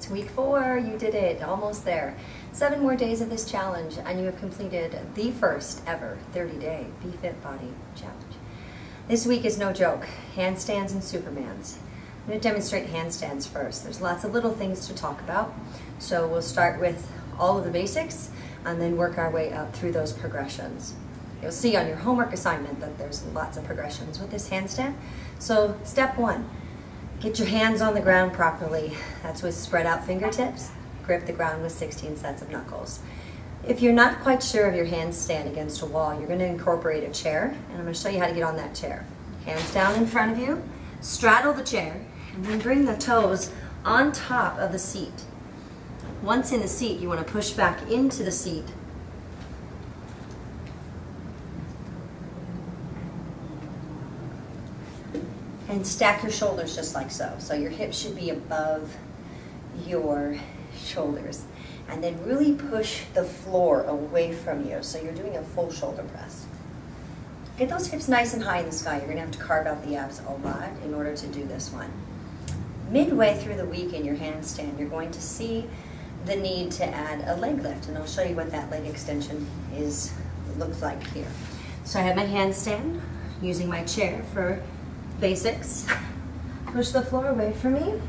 It's week 4, you did it, almost there. 7 more days of this challenge and you have completed the first ever 30-day BeFit Body Challenge. This week is no joke, handstands and Supermans. I'm going to demonstrate handstands first. There's lots of little things to talk about, so we'll start with all of the basics and then work our way up through those progressions. You'll see on your homework assignment that there's lots of progressions with this handstand. So step 1, get your hands on the ground properly. That's with spread out fingertips. Grip the ground with 16 sets of knuckles. If you're not quite sure of your handstand against a wall, you're going to incorporate a chair, and I'm going to show you how to get on that chair. Hands down in front of you, straddle the chair, and then bring the toes on top of the seat. Once in the seat, you want to push back into the seat. And stack your shoulders just like so. So your hips should be above your shoulders. And then really push the floor away from you. So you're doing a full shoulder press. Get those hips nice and high in the sky. You're going to have to carve out the abs a lot in order to do this one. Midway through the week in your handstand, you're going to see the need to add a leg lift. And I'll show you what that leg extension looks like here. So I have my handstand, using my chair for basics. Push the floor away from me.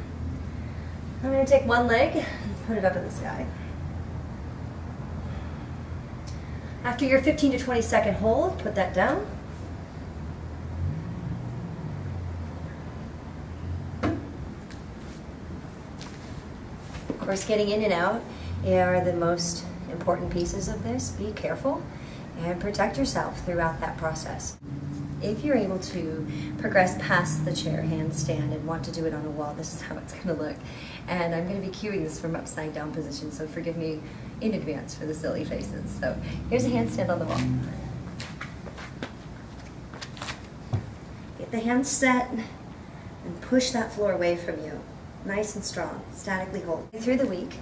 I'm going to take one leg and put it up in the sky. After your 15 to 20 second hold, put that down. Of course, getting in and out are the most important pieces of this. Be careful and protect yourself throughout that process. If you're able to progress past the chair handstand and want to do it on a wall, this is how it's going to look. And I'm going to be cueing this from upside down position, so forgive me in advance for the silly faces. So here's a handstand on the wall. Get the hands set and push that floor away from you. Nice and strong, statically hold. Through the week,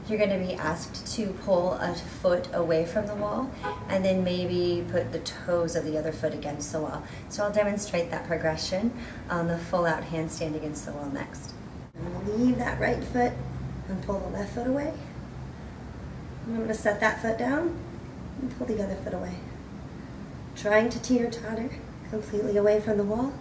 you're going to be asked to pull a foot away from the wall and then maybe put the toes of the other foot against the wall. So I'll demonstrate that progression on the full out handstand against the wall next. I'm going to leave that right foot and pull the left foot away. I'm going to set that foot down and pull the other foot away. Trying to teeter-totter completely away from the wall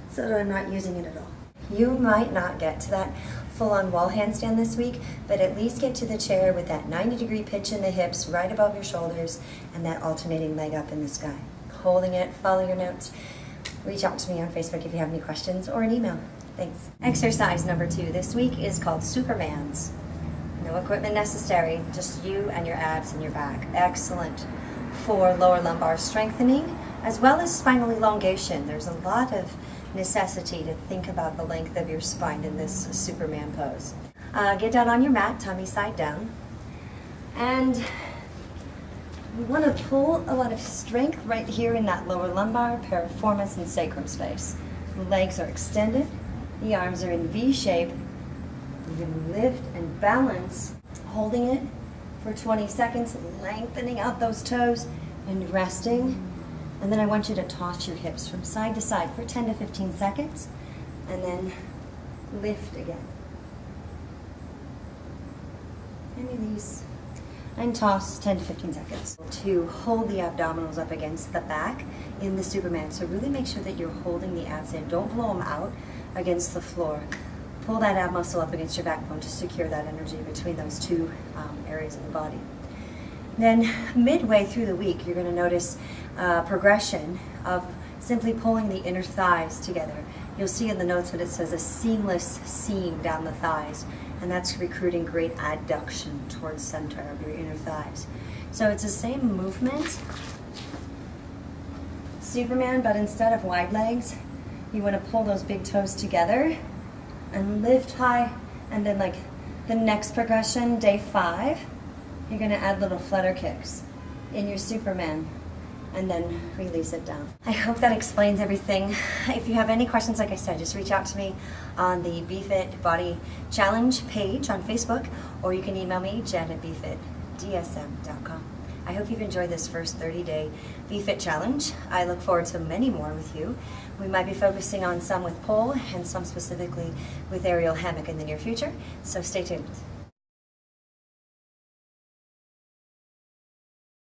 so that I'm not using it at all. You might not get to that full-on wall handstand this week, but at least get to the chair with that 90-degree pitch in the hips right above your shoulders and that alternating leg up in the sky. Holding it, follow your notes. Reach out to me on Facebook if you have any questions or an email. Thanks. Exercise number 2 this week is called Supermans. No equipment necessary, just you and your abs and your back. Excellent for lower lumbar strengthening as well as spinal elongation. There's a lot of necessity to think about the length of your spine in this Superman pose. Get down on your mat, tummy side down, and we want to pull a lot of strength right here in that lower lumbar, piriformis, and sacrum space. The legs are extended, the arms are in V shape. You're going to lift and balance, holding it for 20 seconds, lengthening out those toes and resting. And then I want you to toss your hips from side to side for 10 to 15 seconds, and then lift again. And release. And toss 10 to 15 seconds. To hold the abdominals up against the back in the Superman. So really make sure that you're holding the abs in. Don't blow them out against the floor. Pull that ab muscle up against your backbone to secure that energy between those two areas of the body. Then midway through the week, you're going to notice progression of simply pulling the inner thighs together. You'll see in the notes that it says a seamless seam down the thighs, and that's recruiting great adduction towards center of your inner thighs. So it's the same movement, Superman, but instead of wide legs, you want to pull those big toes together and lift high, and then like the next progression, day 5, you're going to add little flutter kicks in your Superman and then release it down. I hope that explains everything. If you have any questions, like I said, just reach out to me on the BeFit Body Challenge page on Facebook, or you can email me, jen@befitdsm.com. I hope you've enjoyed this first 30-day BeFit Challenge. I look forward to many more with you. We might be focusing on some with pole and some specifically with aerial hammock in the near future, so stay tuned.